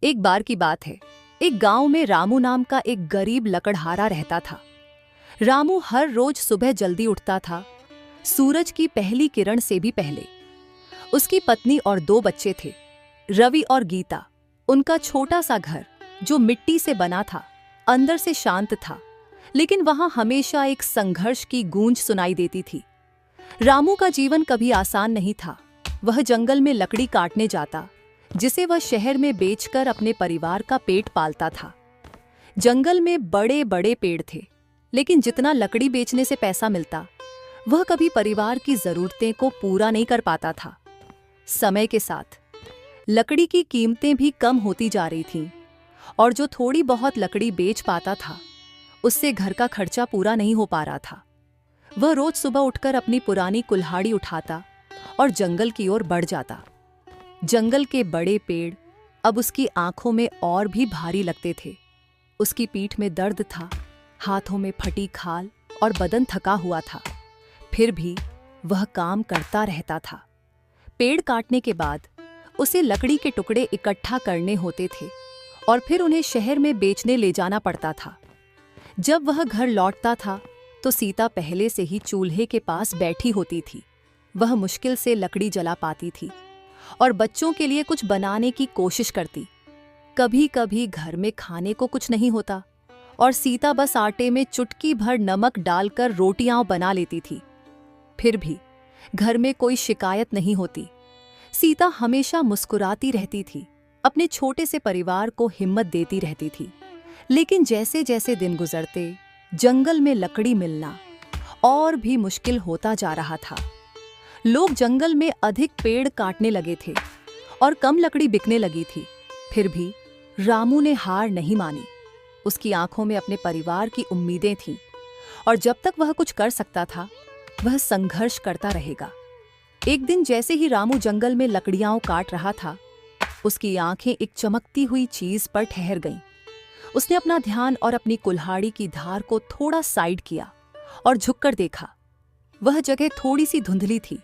एक बार की बात है। एक गांव में रामू नाम का एक गरीब लकड़हारा रहता था। रामू हर रोज सुबह जल्दी उठता था, सूरज की पहली किरण से भी पहले। उसकी पत्नी और 2 बच्चे थे, रवि और गीता। उनका छोटा सा घर जो मिट्टी से बना था, अंदर से शांत था, लेकिन वहां हमेशा एक संघर्ष की गूंज सुनाई देती थी। रामू का जीवन कभी आसान नहीं था। वह जंगल में लकड़ी काटने जाता, जिसे वह शहर में बेचकर अपने परिवार का पेट पालता था। जंगल में बड़े बड़े पेड़ थे, लेकिन जितना लकड़ी बेचने से पैसा मिलता, वह कभी परिवार की जरूरतें को पूरा नहीं कर पाता था। समय के साथ लकड़ी की कीमतें भी कम होती जा रही थीं, और जो थोड़ी बहुत लकड़ी बेच पाता था, उससे घर का खर्चा पूरा नहीं हो पा रहा था। वह रोज सुबह उठकर अपनी पुरानी कुल्हाड़ी उठाता और जंगल की ओर बढ़ जाता। जंगल के बड़े पेड़ अब उसकी आंखों में और भी भारी लगते थे। उसकी पीठ में दर्द था, हाथों में फटी खाल और बदन थका हुआ था। फिर भी वह काम करता रहता था। पेड़ काटने के बाद उसे लकड़ी के टुकड़े इकट्ठा करने होते थे और फिर उन्हें शहर में बेचने ले जाना पड़ता था। जब वह घर लौटता था तो सीता पहले से ही चूल्हे के पास बैठी होती थी। वह मुश्किल से लकड़ी जला पाती थी और बच्चों के लिए कुछ बनाने की कोशिश करती। कभी कभी घर में खाने को कुछ नहीं होता और सीता बस आटे में चुटकी भर नमक डालकर रोटियां बना लेती थी। फिर भी घर में कोई शिकायत नहीं होती। सीता हमेशा मुस्कुराती रहती थी, अपने छोटे से परिवार को हिम्मत देती रहती थी। लेकिन जैसे जैसे दिन गुजरते, जंगल में लकड़ी मिलना और भी मुश्किल होता जा रहा था। लोग जंगल में अधिक पेड़ काटने लगे थे और कम लकड़ी बिकने लगी थी। फिर भी रामू ने हार नहीं मानी। उसकी आंखों में अपने परिवार की उम्मीदें थीं और जब तक वह कुछ कर सकता था, वह संघर्ष करता रहेगा। एक दिन जैसे ही रामू जंगल में लकड़ियां काट रहा था, उसकी आंखें एक चमकती हुई चीज पर ठहर गईं। उसने अपना ध्यान और अपनी कुल्हाड़ी की धार को थोड़ा साइड किया और झुककर देखा। वह जगह थोड़ी सी धुंधली थी,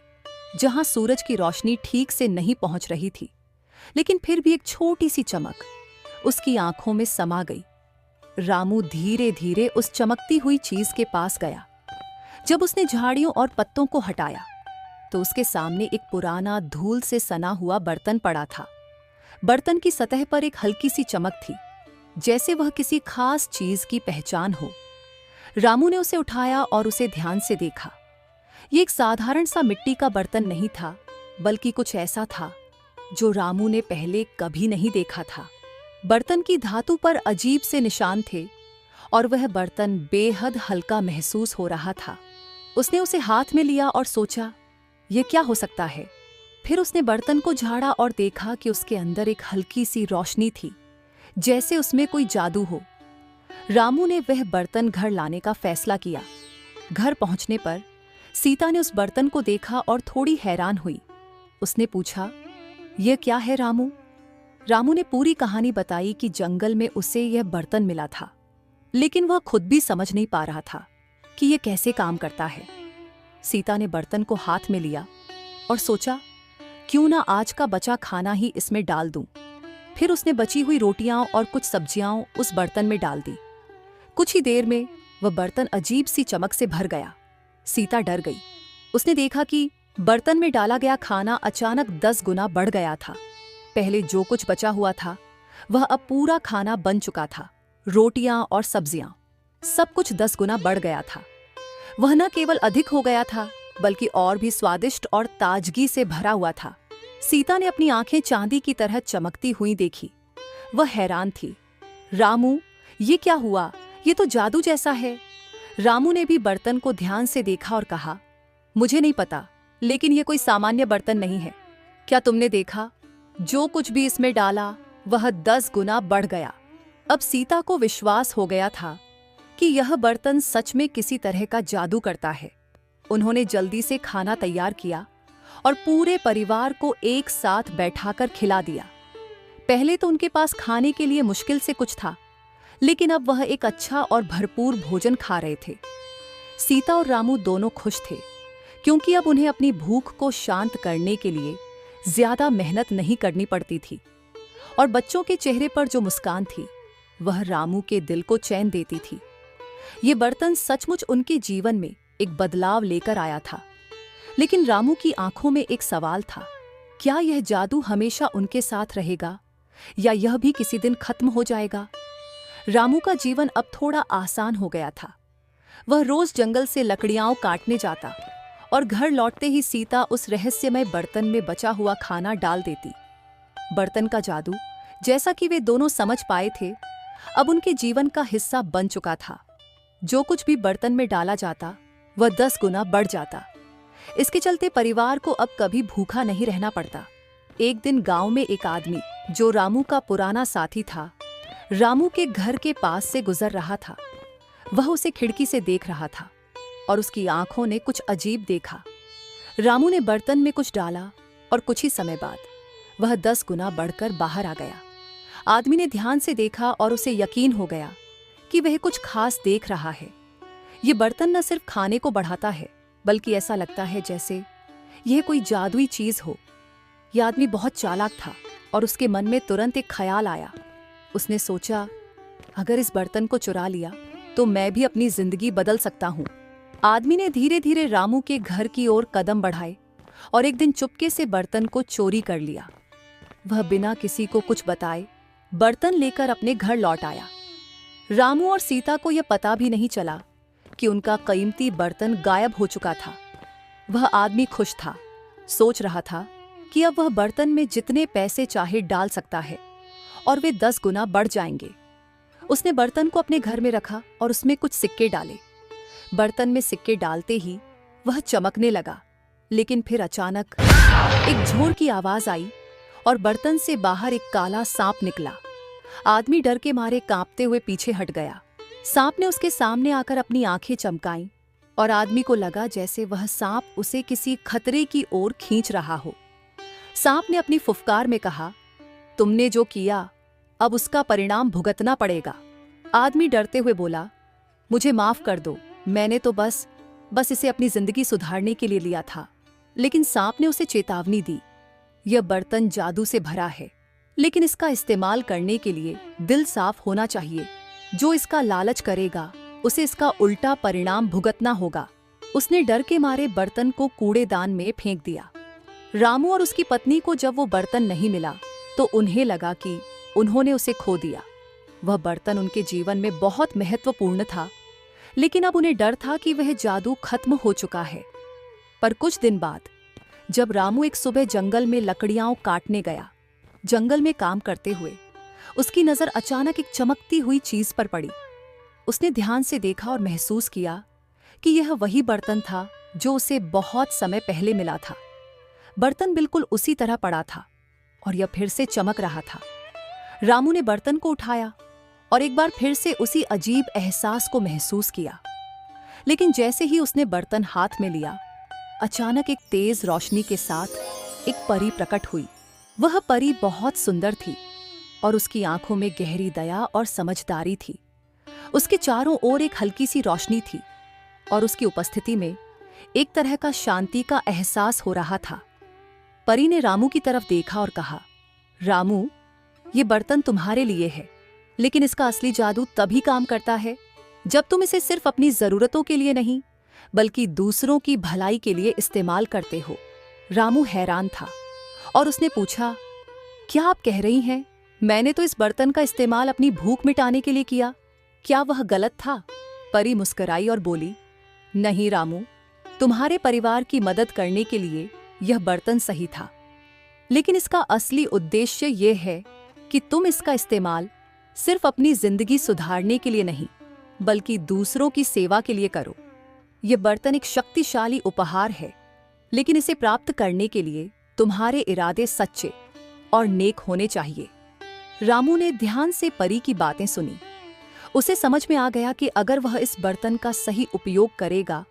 जहां सूरज की रोशनी ठीक से नहीं पहुंच रही थी, लेकिन फिर भी एक छोटी सी चमक उसकी आंखों में समा गई। रामू धीरे धीरे उस चमकती हुई चीज के पास गया। जब उसने झाड़ियों और पत्तों को हटाया तो उसके सामने एक पुराना धूल से सना हुआ बर्तन पड़ा था। बर्तन की सतह पर एक हल्की सी चमक थी, जैसे वह किसी खास चीज की पहचान हो। रामू ने उसे उठाया और उसे ध्यान से देखा। ये एक साधारण सा मिट्टी का बर्तन नहीं था, बल्कि कुछ ऐसा था जो रामू ने पहले कभी नहीं देखा था। बर्तन की धातु पर अजीब से निशान थे और वह बर्तन बेहद हल्का महसूस हो रहा था। उसने उसे हाथ में लिया और सोचा, यह क्या हो सकता है। फिर उसने बर्तन को झाड़ा और देखा कि उसके अंदर एक हल्की सी रोशनी थी, जैसे उसमें कोई जादू हो। रामू ने वह बर्तन घर लाने का फैसला किया। घर पहुंचने पर सीता ने उस बर्तन को देखा और थोड़ी हैरान हुई। उसने पूछा, यह क्या है रामू? रामू ने पूरी कहानी बताई कि जंगल में उसे यह बर्तन मिला था, लेकिन वह खुद भी समझ नहीं पा रहा था कि यह कैसे काम करता है। सीता ने बर्तन को हाथ में लिया और सोचा, क्यों ना आज का बचा खाना ही इसमें डाल दूं। फिर उसने बची हुई रोटियां और कुछ सब्जियां उस बर्तन में डाल दी। कुछ ही देर में वह बर्तन अजीब सी चमक से भर गया। सीता डर गई। उसने देखा कि बर्तन में डाला गया खाना अचानक 10 गुना बढ़ गया था। पहले जो कुछ बचा हुआ था, वह अब पूरा खाना बन चुका था। रोटियां और सब्जियां, सब कुछ 10 गुना बढ़ गया था। वह न केवल अधिक हो गया था, बल्कि और भी स्वादिष्ट और ताजगी से भरा हुआ था। सीता ने अपनी आंखें चांदी की तरह चमकती हुई देखी। वह हैरान थी। रामू, ये क्या हुआ? ये तो जादू जैसा है। रामू ने भी बर्तन को ध्यान से देखा और कहा, मुझे नहीं पता, लेकिन यह कोई सामान्य बर्तन नहीं है। क्या तुमने देखा? जो कुछ भी इसमें डाला, वह 10 गुना बढ़ गया। अब सीता को विश्वास हो गया था कि यह बर्तन सच में किसी तरह का जादू करता है। उन्होंने जल्दी से खाना तैयार किया और पूरे परिवार को एक साथ बैठाकर खिला दिया। पहले तो उनके पास खाने के लिए मुश्किल से कुछ था, लेकिन अब वह एक अच्छा और भरपूर भोजन खा रहे थे। सीता और रामू दोनों खुश थे, क्योंकि अब उन्हें अपनी भूख को शांत करने के लिए ज्यादा मेहनत नहीं करनी पड़ती थी और बच्चों के चेहरे पर जो मुस्कान थी वह रामू के दिल को चैन देती थी। ये बर्तन सचमुच उनके जीवन में एक बदलाव लेकर आया था। लेकिन रामू की आंखों में एक सवाल था, क्या यह जादू हमेशा उनके साथ रहेगा या यह भी किसी दिन खत्म हो जाएगा? रामू का जीवन अब थोड़ा आसान हो गया था। वह रोज जंगल से लकड़ियां काटने जाता और घर लौटते ही सीता उस रहस्यमय बर्तन में बचा हुआ खाना डाल देती। बर्तन का जादू, जैसा कि वे दोनों समझ पाए थे, अब उनके जीवन का हिस्सा बन चुका था। जो कुछ भी बर्तन में डाला जाता वह 10 गुना बढ़ जाता। इसके चलते परिवार को अब कभी भूखा नहीं रहना पड़ता। एक दिन गांव में एक आदमी, जो रामू का पुराना साथी था, रामू के घर के पास से गुजर रहा था। वह उसे खिड़की से देख रहा था और उसकी आंखों ने कुछ अजीब देखा। रामू ने बर्तन में कुछ डाला और कुछ ही समय बाद वह 10 गुना बढ़कर बाहर आ गया। आदमी ने ध्यान से देखा और उसे यकीन हो गया कि वह कुछ खास देख रहा है। ये बर्तन न सिर्फ खाने को बढ़ाता है, बल्कि ऐसा लगता है जैसे यह कोई जादुई चीज हो। यह आदमी बहुत चालाक था और उसके मन में तुरंत एक ख्याल आया। उसने सोचा, अगर इस बर्तन को चुरा लिया तो मैं भी अपनी जिंदगी बदल सकता हूँ। आदमी ने धीरे धीरे रामू के घर की ओर कदम बढ़ाए और एक दिन चुपके से बर्तन को चोरी कर लिया। वह बिना किसी को कुछ बताए बर्तन लेकर अपने घर लौट आया। रामू और सीता को यह पता भी नहीं चला कि उनका कीमती बर्तन गायब हो चुका था। वह आदमी खुश था, सोच रहा था कि अब वह बर्तन में जितने पैसे चाहे डाल सकता है और वे 10 गुना बढ़ जाएंगे। उसने बर्तन को अपने घर में रखा और उसमें कुछ सिक्के डाले। बर्तन में सिक्के डालते ही वह चमकने लगा, लेकिन फिर अचानक एक झोर की आवाज आई और बर्तन से बाहर एक काला सांप निकला। आदमी डर के मारे कांपते हुए पीछे हट गया। सांप ने उसके सामने आकर अपनी आंखें चमकाईं और आदमी को लगा जैसे वह सांप उसे किसी खतरे की ओर खींच रहा हो। सांप ने अपनी फुफकार में कहा, तुमने जो किया अब उसका परिणाम भुगतना पड़ेगा। आदमी डरते हुए बोला, मुझे माफ कर दो, मैंने तो बस इसे अपनी जिंदगी सुधारने के लिए लिया था। लेकिन सांप ने उसे चेतावनी दी, यह बर्तन जादू से भरा है, लेकिन इसका इस्तेमाल करने के लिए दिल साफ होना चाहिए। जो इसका लालच करेगा उसे इसका उल्टा परिणाम भुगतना होगा। उसने डर के मारे बर्तन को कूड़ेदान में फेंक दिया। रामू और उसकी पत्नी को जब वो बर्तन नहीं मिला तो उन्हें लगा कि उन्होंने उसे खो दिया। वह बर्तन उनके जीवन में बहुत महत्वपूर्ण था, लेकिन अब उन्हें डर था कि वह जादू खत्म हो चुका है। पर कुछ दिन बाद जब रामू एक सुबह जंगल में लकड़ियां काटने गया, जंगल में काम करते हुए उसकी नजर अचानक एक चमकती हुई चीज पर पड़ी। उसने ध्यान से देखा और महसूस किया कि यह वही बर्तन था जो उसे बहुत समय पहले मिला था। बर्तन बिल्कुल उसी तरह पड़ा था और यह फिर से चमक रहा था। रामू ने बर्तन को उठाया और एक बार फिर से उसी अजीब एहसास को महसूस किया। लेकिन जैसे ही उसने बर्तन हाथ में लिया, अचानक एक तेज रोशनी के साथ एक परी प्रकट हुई। वह परी बहुत सुंदर थी और उसकी आंखों में गहरी दया और समझदारी थी। उसके चारों ओर एक हल्की सी रोशनी थी और उसकी उपस्थिति में एक तरह का शांति का एहसास हो रहा था। परी ने रामू की तरफ देखा और कहा, रामू, ये बर्तन तुम्हारे लिए है, लेकिन इसका असली जादू तभी काम करता है जब तुम इसे सिर्फ अपनी जरूरतों के लिए नहीं, बल्कि दूसरों की भलाई के लिए इस्तेमाल करते हो। रामू हैरान था और उसने पूछा, क्या आप कह रही हैं? मैंने तो इस बर्तन का इस्तेमाल अपनी भूख मिटाने के लिए किया, क्या वह गलत था? परी मुस्कुराई और बोली, नहीं रामू, तुम्हारे परिवार की मदद करने के लिए यह बर्तन सही था, लेकिन इसका असली उद्देश्य यह है कि तुम इसका इस्तेमाल सिर्फ अपनी जिंदगी सुधारने के लिए नहीं, बल्कि दूसरों की सेवा के लिए करो। यह बर्तन एक शक्तिशाली उपहार है, लेकिन इसे प्राप्त करने के लिए तुम्हारे इरादे सच्चे और नेक होने चाहिए। रामू ने ध्यान से परी की बातें सुनी। उसे समझ में आ गया कि अगर वह इस बर्तन का सही उपयोग करेगा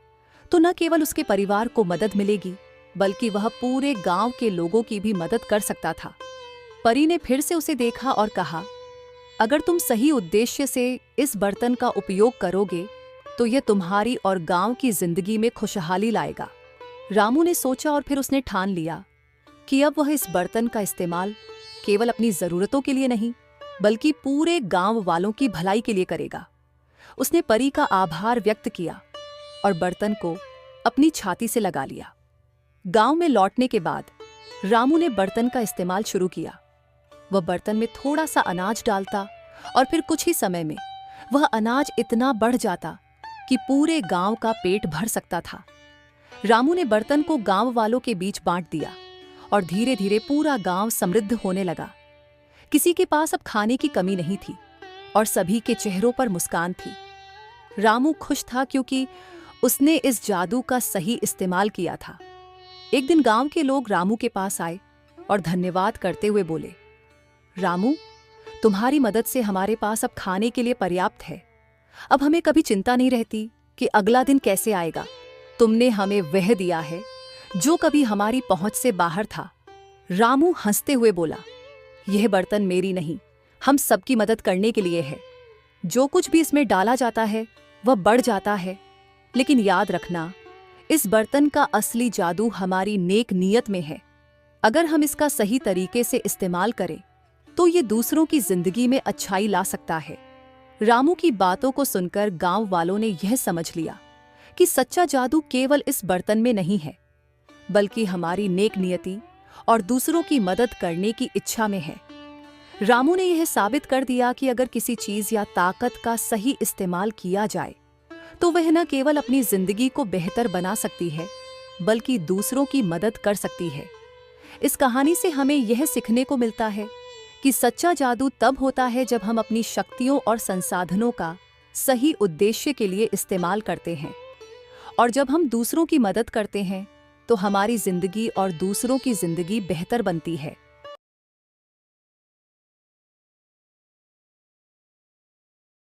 तो न केवल उसके परिवार को मदद मिलेगी, बल्कि वह पूरे गांव के लोगों की भी मदद कर सकता था। परी ने फिर से उसे देखा और कहा, अगर तुम सही उद्देश्य से इस बर्तन का उपयोग करोगे तो यह तुम्हारी और गांव की जिंदगी में खुशहाली लाएगा। रामू ने सोचा और फिर उसने ठान लिया कि अब वह इस बर्तन का इस्तेमाल केवल अपनी जरूरतों के लिए नहीं, बल्कि पूरे गांव वालों की भलाई के लिए करेगा। उसने परी का आभार व्यक्त किया और बर्तन को अपनी छाती से लगा लिया। गांव में लौटने के बाद रामू ने बर्तन का इस्तेमाल शुरू किया। वह बर्तन में थोड़ा सा अनाज डालता और फिर कुछ ही समय में वह अनाज इतना बढ़ जाता कि पूरे गांव का पेट भर सकता था। रामू ने बर्तन को गांव वालों के बीच बांट दिया और धीरे धीरे पूरा गांव समृद्ध होने लगा। किसी के पास अब खाने की कमी नहीं थी और सभी के चेहरों पर मुस्कान थी। रामू खुश था क्योंकि उसने इस जादू का सही इस्तेमाल किया था। एक दिन गांव के लोग रामू के पास आए और धन्यवाद करते हुए बोले, रामू, तुम्हारी मदद से हमारे पास अब खाने के लिए पर्याप्त है। अब हमें कभी चिंता नहीं रहती कि अगला दिन कैसे आएगा। तुमने हमें वह दिया है जो कभी हमारी पहुंच से बाहर था। रामू हंसते हुए बोला, यह बर्तन मेरी नहीं, हम सबकी मदद करने के लिए है। जो कुछ भी इसमें डाला जाता है वह बढ़ जाता है, लेकिन याद रखना, इस बर्तन का असली जादू हमारी नेक नीयत में है। अगर हम इसका सही तरीके से इस्तेमाल करें तो ये दूसरों की जिंदगी में अच्छाई ला सकता है। रामू की बातों को सुनकर गांव वालों ने यह समझ लिया कि सच्चा जादू केवल इस बर्तन में नहीं है, बल्कि हमारी नेक नियति और दूसरों की मदद करने की इच्छा में है। रामू ने यह साबित कर दिया कि अगर किसी चीज या ताकत का सही इस्तेमाल किया जाए तो वह न केवल अपनी जिंदगी को बेहतर बना सकती है, बल्कि दूसरों की मदद कर सकती है। इस कहानी से हमें यह सीखने को मिलता है कि सच्चा जादू तब होता है जब हम अपनी शक्तियों और संसाधनों का सही उद्देश्य के लिए इस्तेमाल करते हैं, और जब हम दूसरों की मदद करते हैं तो हमारी जिंदगी और दूसरों की जिंदगी बेहतर बनती है।